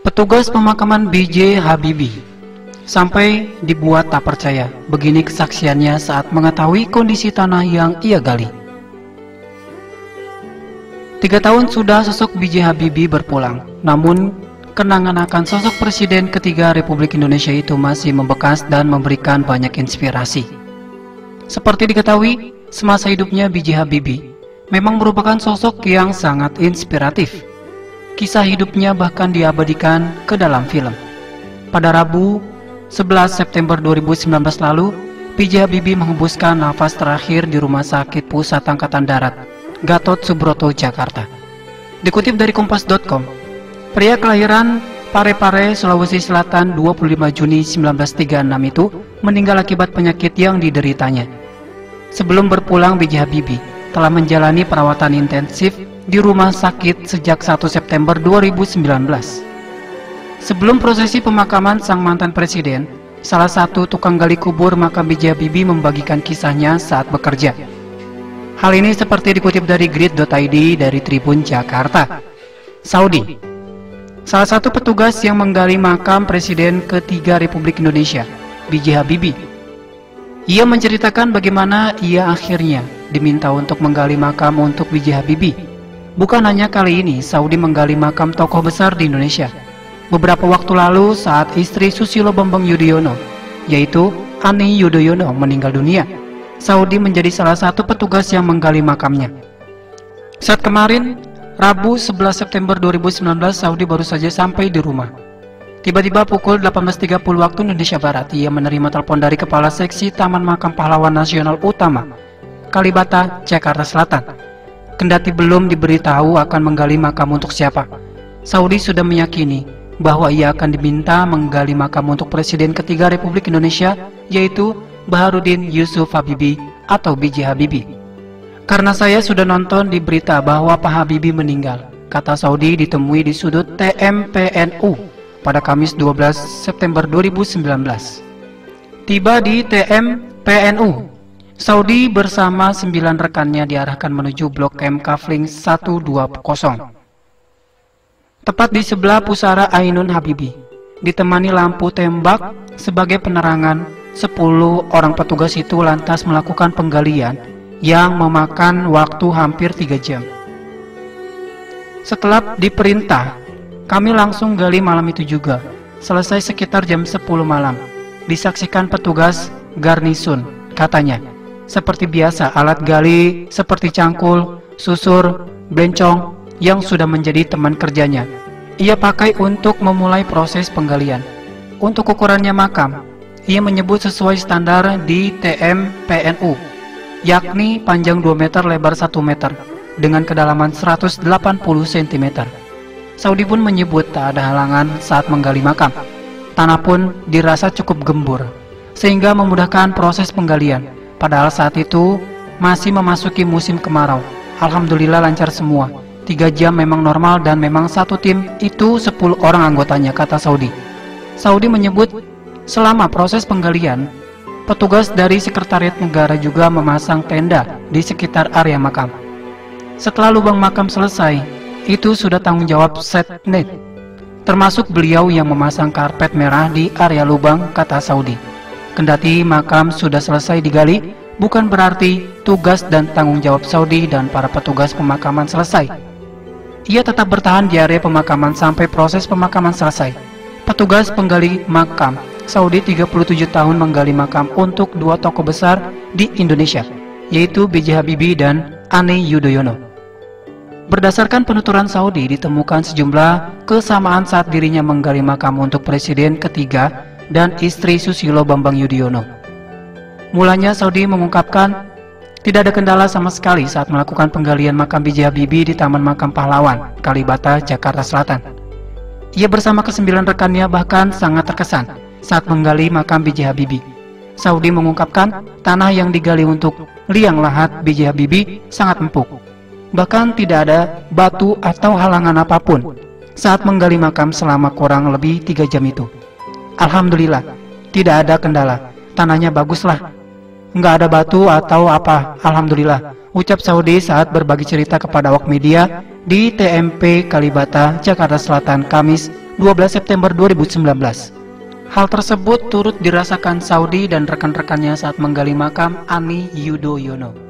Petugas pemakaman B.J. Habibie sampai dibuat tak percaya. Begini kesaksiannya saat mengetahui kondisi tanah yang ia gali. 3 tahun sudah sosok B.J. Habibie berpulang, namun kenangan akan sosok Presiden ketiga Republik Indonesia itu masih membekas dan memberikan banyak inspirasi. Seperti diketahui, semasa hidupnya B.J. Habibie memang merupakan sosok yang sangat inspiratif. Kisah hidupnya bahkan diabadikan ke dalam film. Pada Rabu 11 September 2019 lalu, B.J. Habibie menghembuskan nafas terakhir di Rumah Sakit Pusat Angkatan Darat, Gatot Subroto, Jakarta. Dikutip dari Kompas.com, pria kelahiran Parepare, Sulawesi Selatan 25 Juni 1936 itu meninggal akibat penyakit yang dideritanya. Sebelum berpulang, B.J. Habibie telah menjalani perawatan intensif di rumah sakit sejak 1 September 2019. Sebelum prosesi pemakaman sang mantan presiden, salah satu tukang gali kubur makam B.J. Habibie membagikan kisahnya saat bekerja. Hal ini seperti dikutip dari grid.id dari Tribun Jakarta. Saudi, salah satu petugas yang menggali makam Presiden ketiga Republik Indonesia, B.J. Habibie. Ia menceritakan bagaimana ia akhirnya diminta untuk menggali makam untuk B.J. Habibie. Bukan hanya kali ini Saudi menggali makam tokoh besar di Indonesia. Beberapa waktu lalu saat istri Susilo Bambang Yudhoyono, yaitu Ani Yudhoyono, meninggal dunia, Saudi menjadi salah satu petugas yang menggali makamnya. Saat kemarin, Rabu 11 September 2019, Saudi baru saja sampai di rumah. Tiba-tiba pukul 18.30 waktu Indonesia Barat, ia menerima telepon dari Kepala Seksi Taman Makam Pahlawan Nasional Utama, Kalibata, Jakarta Selatan. Kendati belum diberitahu akan menggali makam untuk siapa, Saudi sudah meyakini bahwa ia akan diminta menggali makam untuk Presiden ketiga Republik Indonesia, yaitu Baharudin Yusuf Habibie atau B.J. Habibie. Karena saya sudah nonton di berita bahwa Pak Habibie meninggal, kata Saudi ditemui di sudut TM/PNU pada Kamis 12 September 2019. Tiba di TM/PNU, Saudi bersama 9 rekannya diarahkan menuju Blok M Kafling 120. Tepat di sebelah pusara Ainun Habibie, ditemani lampu tembak sebagai penerangan, 10 orang petugas itu lantas melakukan penggalian yang memakan waktu hampir 3 jam. Setelah diperintah, kami langsung gali malam itu juga. Selesai sekitar jam 10 malam. Disaksikan petugas garnisun, katanya. Seperti biasa, alat gali seperti cangkul, susur, bencong yang sudah menjadi teman kerjanya ia pakai untuk memulai proses penggalian. Untuk ukurannya makam, ia menyebut sesuai standar di TM/PNU, yakni panjang 2 meter, lebar 1 meter, dengan kedalaman 180 cm. Saudi pun menyebut tak ada halangan saat menggali makam. Tanah pun dirasa cukup gembur, sehingga memudahkan proses penggalian. Padahal saat itu masih memasuki musim kemarau. Alhamdulillah lancar semua. 3 jam memang normal dan memang satu tim itu 10 orang anggotanya, kata Saudi. Saudi menyebut selama proses penggalian, petugas dari Sekretariat Negara juga memasang tenda di sekitar area makam. Setelah lubang makam selesai, itu sudah tanggung jawab Setnet, termasuk beliau yang memasang karpet merah di area lubang, kata Saudi. Kendati makam sudah selesai digali, bukan berarti tugas dan tanggung jawab Saudi dan para petugas pemakaman selesai. Ia tetap bertahan di area pemakaman sampai proses pemakaman selesai. Petugas penggali makam Saudi 37 tahun menggali makam untuk 2 tokoh besar di Indonesia, yaitu B.J. Habibie dan Ani Yudhoyono. Berdasarkan penuturan Saudi, ditemukan sejumlah kesamaan saat dirinya menggali makam untuk Presiden ketiga dan istri Susilo Bambang Yudhoyono. Mulanya Saudi mengungkapkan tidak ada kendala sama sekali saat melakukan penggalian makam B.J. Habibie di Taman Makam Pahlawan, Kalibata, Jakarta Selatan. Ia bersama ke-9 rekannya bahkan sangat terkesan saat menggali makam B.J. Habibie. Saudi mengungkapkan tanah yang digali untuk liang lahat B.J. Habibie sangat empuk. Bahkan tidak ada batu atau halangan apapun saat menggali makam selama kurang lebih 3 jam itu. Alhamdulillah, tidak ada kendala. Tanahnya baguslah. Nggak ada batu atau apa, alhamdulillah, ucap Saudi saat berbagi cerita kepada awak media di TMP Kalibata, Jakarta Selatan, Kamis 12 September 2019. Hal tersebut turut dirasakan Saudi dan rekan-rekannya saat menggali makam Ani Yudhoyono.